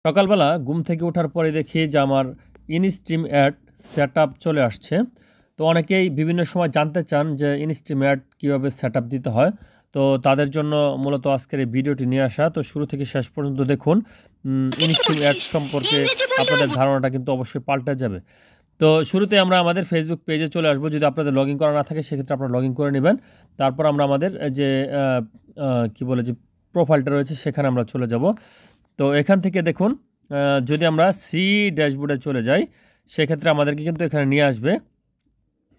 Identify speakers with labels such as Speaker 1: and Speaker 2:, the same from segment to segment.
Speaker 1: সকালবেলা ঘুম থেকে ওঠার পরে দেখি যে আমার ইনস্ট্রিম অ্যাড সেটআপ চলে আসছে। তো অনেকেই বিভিন্ন সময় জানতে চান যে ইনস্ট্রিম অ্যাড কীভাবে সেটআপ দিতে হয়। তো তাদের জন্য মূলত আজকের এই ভিডিওটি নিয়ে আসা। তো শুরু থেকে শেষ পর্যন্ত দেখুন। ইনস্ট্রিম অ্যাড সম্পর্কে আপনাদের ধারণাটা কিন্তু অবশ্যই পাল্টে যাবে। তো শুরুতে আমরা আমাদের ফেসবুক পেজে চলে আসবো। যদি আপনাদের লগ ইন করা না থাকে সেক্ষেত্রে আপনারা লগ ইন করে নেবেন। তারপর আমরা আমাদের যে কী বলে যে প্রোফাইলটা রয়েছে সেখানে আমরা চলে যাব। তো এখান থেকে দেখুন, যদি আমরা সি ড্যাশবোর্ডে চলে যাই সেক্ষেত্রে আমাদেরকে কিন্তু এখানে নিয়ে আসবে।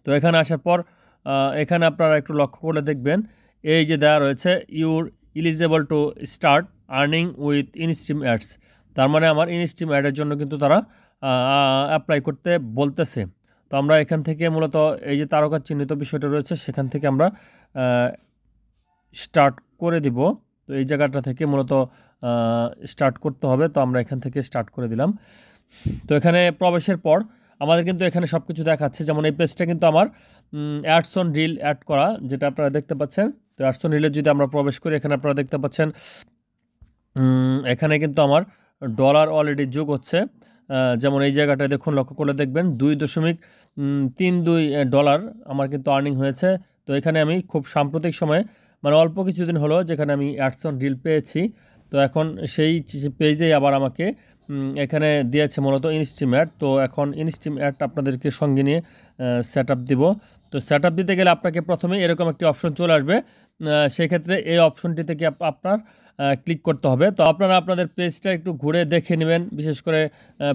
Speaker 1: তো এখানে আসার পর এখানে আপনারা একটু লক্ষ্য করে দেখবেন, এই যে দেওয়া রয়েছে your eligible to start earning with instream ads. তার মানে আমার ইনস্ট্রিম অ্যাডের জন্য কিন্তু তারা অ্যাপ্লাই করতে বলতেছে। তো আমরা এখান থেকে মূলত এই যে তারকা চিহ্নিত বিষয়টা রয়েছে সেখান থেকে আমরা স্টার্ট করে দিব। তো এই জায়গাটা থেকে মূলত স্টার্ট করতে হবে। তো আমরা এখান থেকে স্টার্ট করে দিলাম। তো এখানে প্রবেশের পর আমাদের কিন্তু এখানে সব কিছু দেখাচ্ছে। যেমন এই পেজটা কিন্তু আমার অ্যাডস অন রিল অ্যাড করা, যেটা আপনারা দেখতে পাচ্ছেন। তো অ্যাডস অন রিলে যদি আমরা প্রবেশ করি, এখানে আপনারা দেখতে পাচ্ছেন এখানে কিন্তু আমার ডলার অলরেডি যোগ হচ্ছে। যেমন এই জায়গাটায় দেখুন, লক্ষ্য করে দেখবেন 2.32 ডলার আমার কিন্তু আর্নিং হয়েছে। তো এখানে আমি খুব সাম্প্রতিক সময়ে মানে অল্প কিছুদিন হলো যেখানে আমি অ্যাডস অন রিল পেয়েছি। তো এখন সেই পেজেই আবার আমাকে এখানে দিয়েছে মূলত ইনস্ট্রিম অ্যাড। তো এখন ইনস্ট্রিম অ্যাড আপনাদেরকে সঙ্গে নিয়ে সেট আপ দিব। তো সেট আপ দিতে গেলে আপনাকে প্রথমে এরকম একটি অপশন চলে আসবে। সেক্ষেত্রে এই অপশনটি থেকে আপনার ক্লিক করতে হবে। তো আপনারা আপনাদের পেজটা একটু ঘুরে দেখে নেবেন, বিশেষ করে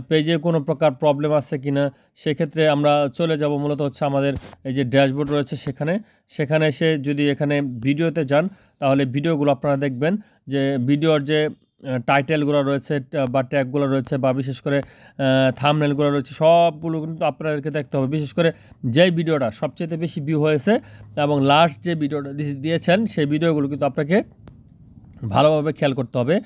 Speaker 1: পেজে কোনো প্রকার প্রবলেম আছে কি না। সেক্ষেত্রে আমরা চলে যাব মূলত হচ্ছে আমাদের এই যে ড্যাশবোর্ড রয়েছে সেখানে এসে যদি এখানে ভিডিওতে যান তাহলে ভিডিওগুলো আপনারা দেখবেন যে ভিডিওর যে টাইটেলগুলো রয়েছে বা ট্যাগগুলো রয়েছে বা বিশেষ করে থাম্বনেলগুলো রয়েছে সবগুলো কিন্তু আপনাদেরকে দেখতে হবে। বিশেষ করে যেই ভিডিওটা সবচেয়ে বেশি ভিউ হয়েছে এবং লাস্ট যে ভিডিওটা দিয়েছেন সেই ভিডিওগুলো কিন্তু আপনাকে ভালোভাবে খেয়াল করতে হবে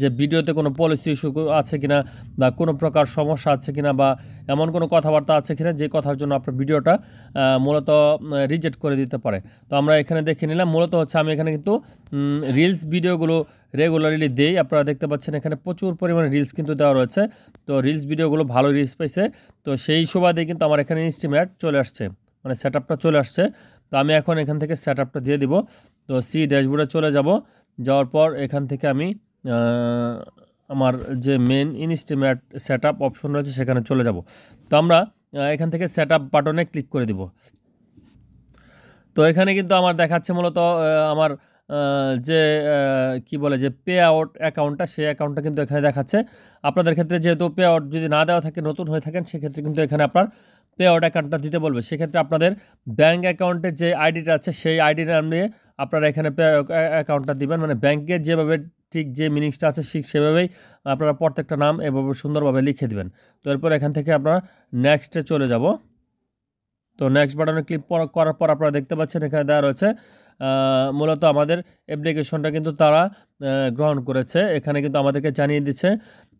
Speaker 1: যে ভিডিওতে কোনো পলিসি ইস্যু আছে কিনা বা কোনো প্রকার সমস্যা আছে কিনা বা এমন কোনো কথাবার্তা আছে কিনা যে কথার জন্য আপনার ভিডিওটা মূলত রিজেক্ট করে দিতে পারে। তো আমরা এখানে দেখে নিলাম। মূলত হচ্ছে আমি এখানে কিন্তু রিলস ভিডিওগুলো রেগুলারলি দেই। আপনারা দেখতে পাচ্ছেন এখানে প্রচুর পরিমাণে রিলস কিন্তু দেওয়া রয়েছে। তো রিলস ভিডিওগুলো ভালো রিলস পাইছে। তো সেই সুবাদে কিন্তু আমার এখানে ইনস্ট্রিম অ্যাড চলে আসছে, মানে সেট আপটা চলে আসছে। তো আমি এখন এখান থেকে সেট আপটা দিয়ে দিব। তো সি ড্যাশবোর্ডে চলে যাব। যাওয়ার পর এখান থেকে আমি আমার যে main instream ad set up option রয়েছে সেখানে চলে যাব। তো আমরা এখান থেকে সেট আপ বাটনে ক্লিক করে দিব। তো এখানে কিন্তু আমার দেখাচ্ছে মূলত আমার যে কি বলে যে পে আউট অ্যাকাউন্টটা, সেই অ্যাকাউন্টটা কিন্তু এখানে দেখাচ্ছে। আপনাদের ক্ষেত্রে যেহেতু পে আউট যদি না দেওয়া থাকে, নতুন হয়ে থাকেন, সেক্ষেত্রে কিন্তু এখানে আপনার পে আউট অ্যাকাউন্টটা দিতে বলবে। সেক্ষেত্রে আপনাদের ব্যাঙ্ক অ্যাকাউন্টের যে আইডিটা আছে সেই আইডির নাম নিয়ে আপনারা এখানে পে অ্যাকাউন্টটা দিবেন। মানে ব্যাংকের যেভাবে ঠিক যে মিনিংসটা আছে ঠিক সেভাবেই আপনারা প্রত্যেকটা নাম এভাবে সুন্দরভাবে লিখে দিবেন। তো এরপর এখান থেকে আপনারা নেক্সটে চলে যাব। তো নেক্সট বাটনে ক্লিক করার পর আপনারা দেখতে পাচ্ছেন এখানে দেওয়া রয়েছে মূলত আমাদের অ্যাপ্লিকেশনটা কিন্তু তারা গ্রহণ করেছে। এখানে কিন্তু আমাদেরকে জানিয়ে দিচ্ছে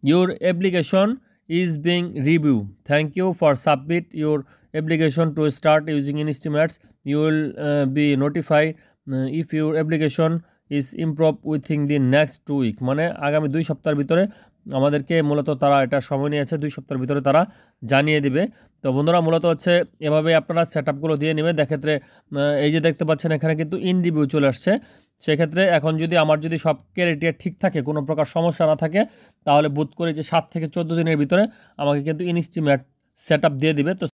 Speaker 1: your application is being review, thank you for submit your application to start using instream ads, you will be notified if your application is improve within the next 2 week. মানে আগামী 2 সপ্তাহের ভিতরে আমাদেরকে মূলত তারা এটা সময় নিয়েছে, 2 সপ্তাহের ভিতরে তারা জানিয়ে দিবে। তো বন্ধুরা মূলত হচ্ছে এভাবে আপনারা সেট আপগুলো দিয়ে নেবেন। সেক্ষেত্রে এই যে দেখতে পাচ্ছেন এখানে কিন্তু ইন রিভিউ চলে আসছে। সেক্ষেত্রে এখন যদি আমার যদি সব ক্রাইটেরিয়া ঠিক থাকে, কোনো প্রকার সমস্যা না থাকে, তাহলে বোধ করি যে 7 থেকে 14 দিনের ভিতরে আমাকে কিন্তু ইনস্ট্রিম অ্যাড সেট আপ দিয়ে দিবে। তো